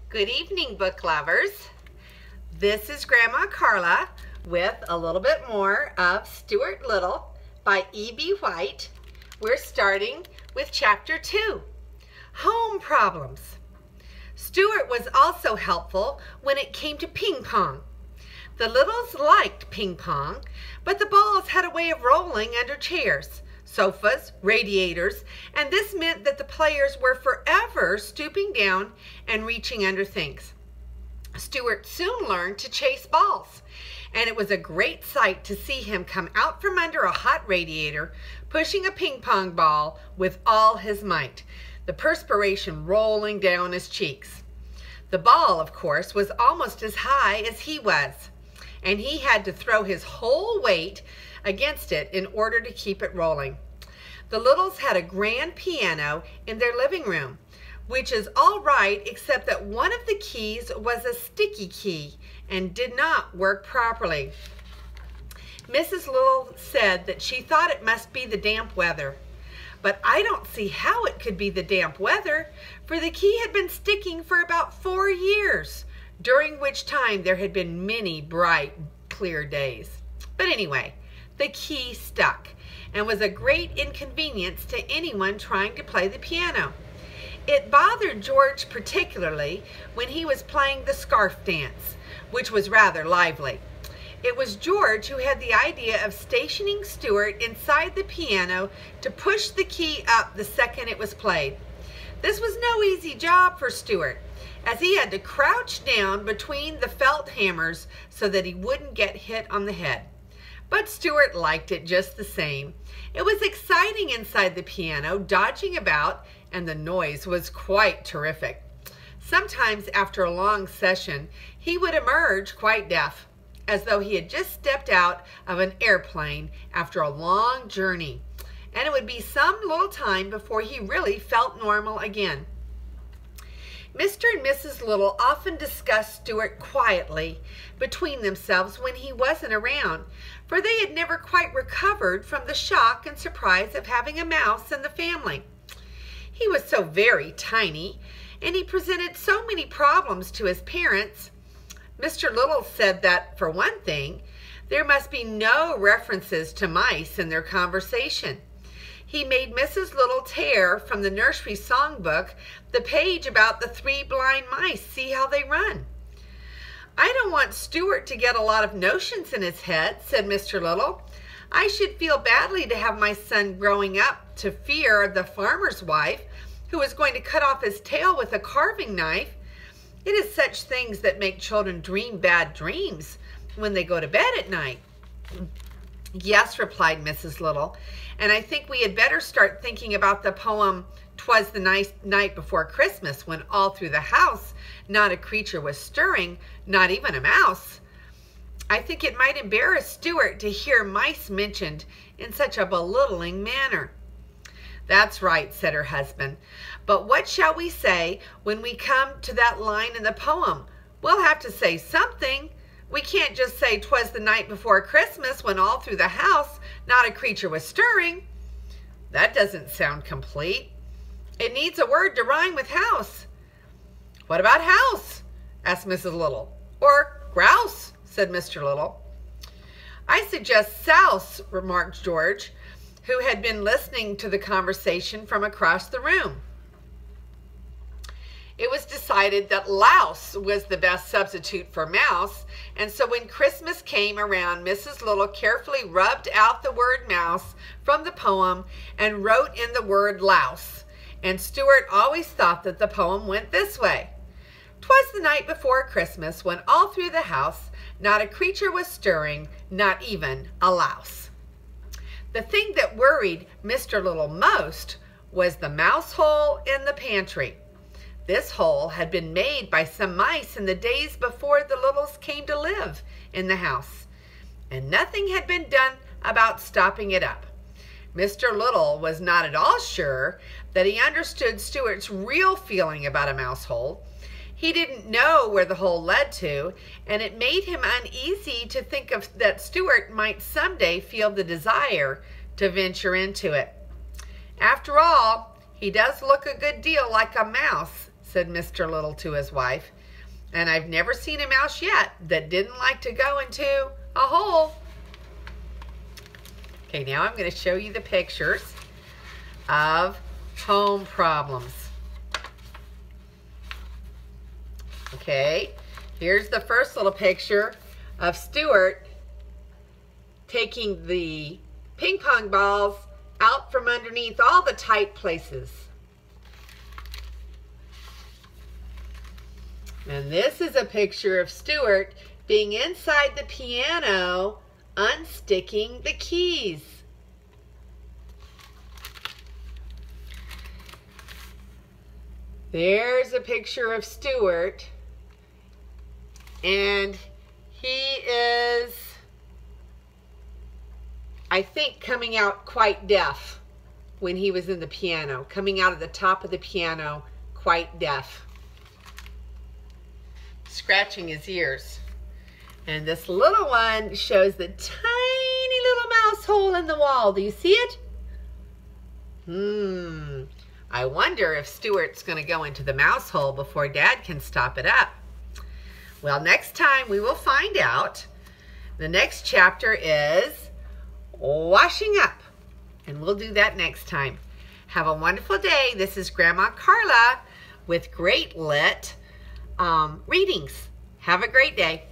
Good evening, book lovers. This is Grandma Carla with a little bit more of Stuart Little by E.B. White. We're starting with Chapter 2, Home Problems. Stuart was also helpful when it came to ping pong. The Littles liked ping pong, but the balls had a way of rolling under chairs, sofas, radiators, and this meant that the players were forever stooping down and reaching under things. Stuart soon learned to chase balls, and it was a great sight to see him come out from under a hot radiator, pushing a ping pong ball with all his might, the perspiration rolling down his cheeks. The ball, of course, was almost as high as he was, and he had to throw his whole weight against it in order to keep it rolling. The Littles had a grand piano in their living room, which is all right except that one of the keys was a sticky key and did not work properly. Mrs. Little said that she thought it must be the damp weather, but I don't see how it could be the damp weather, for the key had been sticking for about 4 years, during which time there had been many bright, clear days. But anyway, the key stuck and was a great inconvenience to anyone trying to play the piano. It bothered George particularly when he was playing the scarf dance, which was rather lively. It was George who had the idea of stationing Stuart inside the piano to push the key up the second it was played. This was no easy job for Stuart, as he had to crouch down between the felt hammers so that he wouldn't get hit on the head. But Stuart liked it just the same. It was exciting inside the piano, dodging about, and the noise was quite terrific. Sometimes after a long session, he would emerge quite deaf, as though he had just stepped out of an airplane after a long journey, and it would be some little time before he really felt normal again. Mr. and Mrs. Little often discussed Stuart quietly between themselves when he wasn't around, for they had never quite recovered from the shock and surprise of having a mouse in the family. He was so very tiny, and he presented so many problems to his parents. Mr. Little said that, for one thing, there must be no references to mice in their conversation. He made Mrs. Little tear from the nursery songbook the page about the 3 blind mice. See how they run. I don't want Stuart to get a lot of notions in his head, said Mr. Little. I should feel badly to have my son growing up to fear the farmer's wife who is going to cut off his tail with a carving knife. It is such things that make children dream bad dreams when they go to bed at night. Yes, replied Mrs. Little, and I think we had better start thinking about the poem, "'Twas the night before Christmas, when all through the house not a creature was stirring, not even a mouse." I think it might embarrass Stuart to hear mice mentioned in such a belittling manner. That's right, said her husband. But what shall we say when we come to that line in the poem? We'll have to say something. We can't just say 'twas the night before Christmas when all through the house not a creature was stirring. That doesn't sound complete. It needs a word to rhyme with house. What about house? Asked Mrs. Little. Or grouse, said Mr. Little. I suggest souse, remarked George, who had been listening to the conversation from across the room. It was decided that louse was the best substitute for mouse, and so when Christmas came around, Mrs. Little carefully rubbed out the word mouse from the poem and wrote in the word louse, and Stuart always thought that the poem went this way. 'Twas the night before Christmas, when all through the house not a creature was stirring, not even a louse. The thing that worried Mr. Little most was the mouse hole in the pantry. This hole had been made by some mice in the days before the Littles came to live in the house, and nothing had been done about stopping it up. Mr. Little was not at all sure that he understood Stuart's real feeling about a mouse hole. He didn't know where the hole led to, and it made him uneasy to think of that Stuart might someday feel the desire to venture into it. After all, he does look a good deal like a mouse, said Mr. Little to his wife. And I've never seen a mouse yet that didn't like to go into a hole. Okay, now I'm going to show you the pictures of home problems. Okay, here's the first little picture of Stuart taking the ping pong balls out from underneath all the tight places. And this is a picture of Stuart being inside the piano, unsticking the keys. There's a picture of Stuart, and he is, I think, coming out quite deaf when he was in the piano, coming out of the top of the piano quite deaf, scratching his ears. And this little one shows the tiny little mouse hole in the wall. Do you see it? I wonder if Stuart's going to go into the mouse hole before Dad can stop it up. Well, next time we will find out. The next chapter is washing up, and we'll do that next time. Have a wonderful day. This is Grandma Carla with Great Lit Readings. Have a great day.